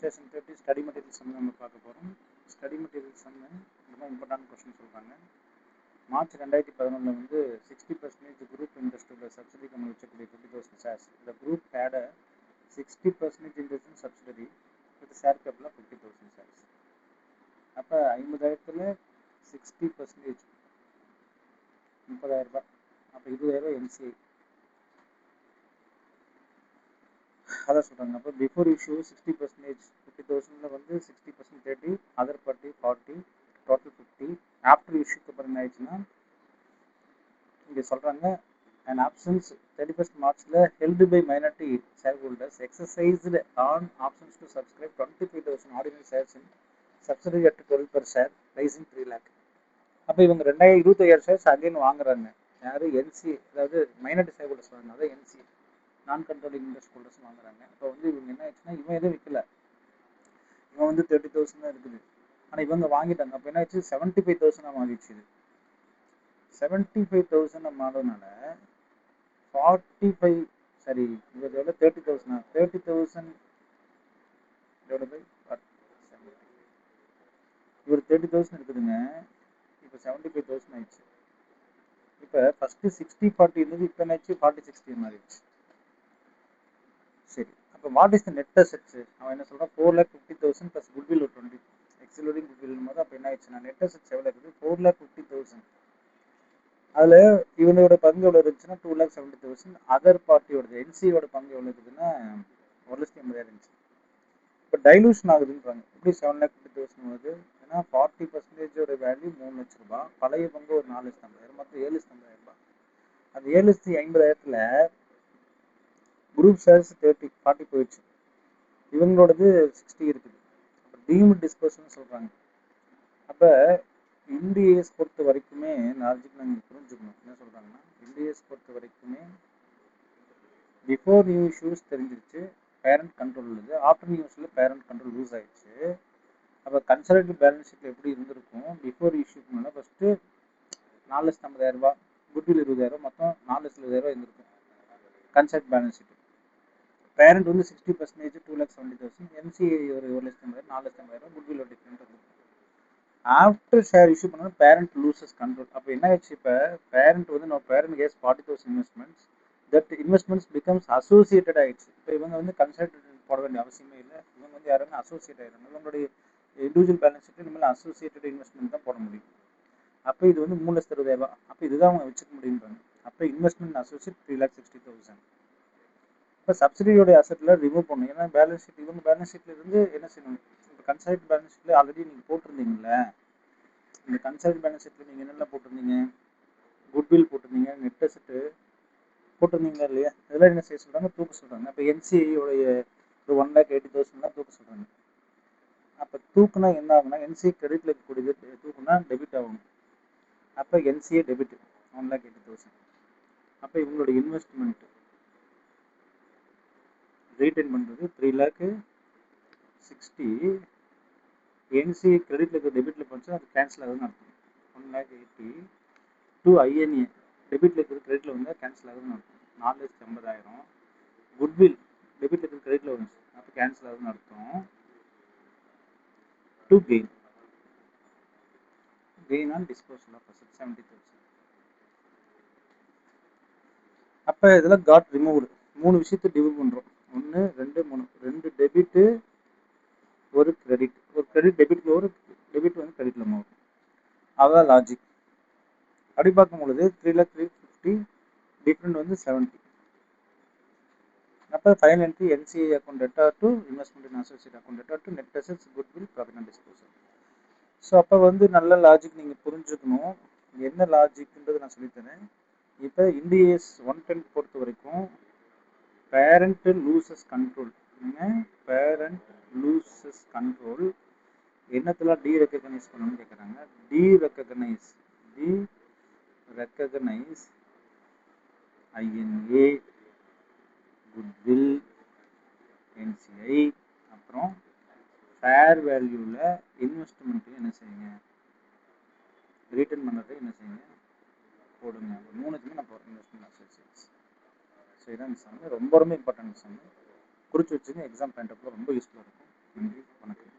Session 30 study material some நம்ம பார்க்க போகிறோம். ஸ்டடி மெட்டீரியல் சம் ரொம்ப இம்பார்ட்டன்ட் கொஸ்டின் சொல்கிறாங்க. மார்ச் 2011 வந்து 60% குரூப் இன்ட்ரெஸ்ட் உள்ள சப்சிடி கம்பெனி வச்சக்கூடிய 50,000 ஷேர்ஸ். இந்த group had 60% interest in subsidiary with share capital 50,000 shares. அப்போ 50,000 60% 30,000 ரூபாய். அப்போ 20,000 என்சிஐ அதான் சொல்கிறாங்க. அப்போ பிஃபோர் இஷ்யூ 60% 50,000 வந்து 60% 30, அதர் பார்ட்டி 40, டோட்டல் 50. ஆஃப்டர் இஷ்யூக்கு அப்புறம் என்ன ஆயிடுச்சுன்னா இங்கே சொல்கிறாங்க அண்ட் ஆப்ஷன்ஸ் 31st மார்ச்சில் held by minority share holders exercised on options to subscribe 25,000 ordinary shares in subsidiary at 12 per share raising 3 lakh. அப்போ இவங்க 25,000 ஷேர்ஸ் அகைன் வாங்குறாங்க. யார்? என்சி, அதாவது மைனாரிட்டி ஷேர் ஹோல்டர்ஸ் வாங்க, அதாவது என்சி நான் கண்ட்ரோலிங் இன்ட்ரெஸ்ட் ஹோல்டர்ஸ் வாங்குறாங்க. அப்போ வந்து இவங்க என்ன ஆச்சுன்னா இவன் எதுவும் விற்கல, இவன் வந்து 30,000 தான் இருக்குது. ஆனால் இவங்க வாங்கிட்டாங்க. அப்போ என்ன ஆச்சு? 75,000 மாறிடுச்சு. 75,000 மாறினால 45 சரி இவர் எவ்வளோ 30,000 30,000 டிவைட் பை 70. இவர் 30,000 இருக்குதுங்க. இப்போ 75,000 ஆயிடுச்சு. இப்போ ஃபர்ஸ்ட் 60-40 இருந்தது, இப்போ என்ன ஆச்சு? 40-60 மாறிடுச்சு. சரி, அப்போ what is the net assets? அவன் என்ன சொல்கிறான்? 4,50,000 ப்ளஸ் குட்வில் ஒரு 20 எக்ஸலோடிங் குட்வில் போது அப்போ என்ன ஆயிடுச்சுன்னா நெட் அசெட்ஸ் எவ்வளோ இருக்குது? 4,50,000. அதில் இவனோட பங்கு எவ்வளோ இருந்துச்சுன்னா 2,70,000. அதர் பார்ட்டியோட என்சியோட பங்கு எவ்வளோ இருக்குதுன்னா 1,80,000 இருந்துச்சு. இப்போ டைலூஷன் ஆகுதுன்றாங்க. எப்படி 7,50,000 வருது? ஏன்னா 40% வேல்யூ 3 லட்ச ரூபாய், பழைய பங்கு ஒரு 4,50,000, மொத்தம் 7,50,000 ரூபாய். அந்த 7,50,000 குரூப் ஷேர்ஸ் 40 போயிடுச்சு, இவங்களோடது 60 இருக்குது. டீம்டு டிஸ்பர்ஷன் சொல்கிறாங்க. அப்போ இந்தியஸ் பொறுத்த வரைக்குமே லாஜிக் நாங்கள் புரிஞ்சுக்கணும். என்ன சொல்கிறாங்கன்னா இந்தியஸ் பொறுத்த வரைக்குமே பிஃபோர் நியூ இஷ்யூஸ் தெரிஞ்சிருச்சு, பேரண்ட் கண்ட்ரோல் உள்ளது. ஆஃப்டர் நியூஸில் பேரண்ட் கண்ட்ரோல் லூஸ் ஆயிடுச்சு. அப்போ கன்சல்டேட்டிவ் பேலன்ஸ் ஷீட் எப்படி இருந்திருக்கும்? பிஃபோர் இஷ்யூக்கு மேலே ஃபஸ்ட்டு 4,50,000 ரூபாய், குட்வில் 20,000, மொத்தம் 4,20,000 இருந்திருக்கும் கன்சல்ட் பேலன்ஸ் ஷீட். பேரண்ட் வந்து 60% 2,70,000, என்சிஐ ஒரு 1,50,000, 4,50,000, குட்வில் ஒரு டிஃப்ரெண்ட் இருக்கும். ஆஃப்டர் ஷேர் இஷ்யூ பண்ணாலும் பேரண்ட் லூசஸ் கண்ட்ரோல். அப்போ என்ன ஆயிடுச்சு? இப்போ பேரண்ட் வந்து நம்ம parent has 40,000 investments, that investments becomes associated ஆயிடுச்சு. இப்போ இவங்க வந்து கன்சல்டன்ட் போட வேண்டிய அவசியமே இல்லை. இவங்க வந்து யாருமே அசோசியேட் ஆயிடுறாங்க. இவங்களுடைய இண்டிவிஜுவல் பேலன்ஸ் ஷீட் இனிமேல் அசோசியேட்டட் இன்வெஸ்ட்மெண்ட் தான் போட முடியும். அப்போ இது வந்து 3,60,000. அப்போ இதுதான் அவங்க வச்சுக்க முடியும்பாங்க. அப்போ இன்வெஸ்ட்மெண்ட் அசோசியேட் 3,60,000. இப்போ சப்சிடியோட அசெட்டில் ரிமூவ் பண்ணணும். ஏன்னா பேலன்ஸ் ஷீட் இவங்க பேலன்ஸ் ஷீட்டில் இருந்து என்ன செய்யணும்? இப்போ கன்சல்ட் பேலன்ஸ் ஷீட்டில் ஆல்ரெடி நீங்கள் போட்டிருந்தீங்களே, இந்த கன்சல்ட் பேலன்ஸ் ஷீட்டில் நீங்கள் என்னென்ன போட்டிருந்தீங்க? குட்வில் போட்டிருந்தீங்க, நெட் அசெட்டு போட்டிருந்தீங்களா இல்லையா? இதெல்லாம் என்ன செய்ய சொல்கிறாங்க? தூக்க சொல்கிறாங்க. அப்போ என்சிஐயோடைய ஒரு 1,80,000 தான் தூக்க சொல்கிறாங்க. அப்போ தூக்குனா என்ன ஆகுனா என்சிஐ கிரெடிட்டில் இருக்கக்கூடியது தூக்குனா டெபிட் ஆகணும். அப்போ என்சிஏ டெபிட் 1,80,000. அப்போ இவங்களுடைய இன்வெஸ்ட்மெண்ட் ரீட்டைன் பண்ணுறது 3,60,000. என்சிஏ கிரெடிட்டில் இருக்க டெபிட்டில் போச்சுன்னா அது கேன்சல் ஆகுதுன்னு அர்த்தம். 1,80,000 டு ஐஎன்ஏ டெபிட்டில் இருக்கிற கிரெடிட்டில் வந்து கேன்சல் ஆகுதுன்னு அர்த்தம். 4,50,000 குட்வில் டெபிட்டில் இருக்கிற கிரெடிட்டில் வந்துச்சு, அப்போ கேன்சல் ஆகுதுன்னு அர்த்தம். To gain on disposal of asset 70,000. அப்போ இதெல்லாம் காட் ரிமூவ்டு. 3 விஷயத்தை டிவைட் பண்ணுறோம். 1 2 3. 2 டெபிட்டு, ஒரு கிரெடிட். ஒரு கிரெடிட் டெபிட்டில், ஒரு டெபிட் வந்து கிரெடிட்டில் மாறும். அதுதான் லாஜிக். அப்படி பார்க்கும்பொழுது 3,350 டிஃப்ரெண்ட் வந்து 70. அப்போ final entry NCI account theta to investment in associate account theta to net assets goodwill profit and disposal. So அப்போ வந்து நல்ல லாஜிக் நீங்கள் புரிஞ்சுக்கணும். என்ன லாஜிக்ன்றது நான் சொல்லித்தரேன். இப்போ இந்தியஸ் 110 பொறுத்த வரைக்கும் parent loses control. Parent loses control என்னத்தெல்லாம் டீரெக்கக்னைஸ் பண்ணணும்னு கேட்குறாங்க. டீரெக்கக்னைஸ் ஐஎன்ஏ, குட்வில், என்சிஐ, அப்புறம் ஃபேர் வேல்யூவில் இன்வெஸ்ட்மெண்ட்டு என்ன செய்யுங்க? ரீட்டர்ன் பண்ணுறது என்ன செய்யுங்க? போடுங்க. 3த்துமே நான் போடுறேன் இன்வெஸ்ட்மெண்ட் அசோசியேட்ஸ். ஸோ இதான் சம் ரொம்ப ரொம்ப இம்பார்ட்டன்ட் சம். குறித்து வச்சுங்க. எக்ஸாம் பாயிண்ட் ஆஃப் வியூ ரொம்ப யூஸ்ஃபுல்லாக இருக்கும். நன்றி, வணக்கம்.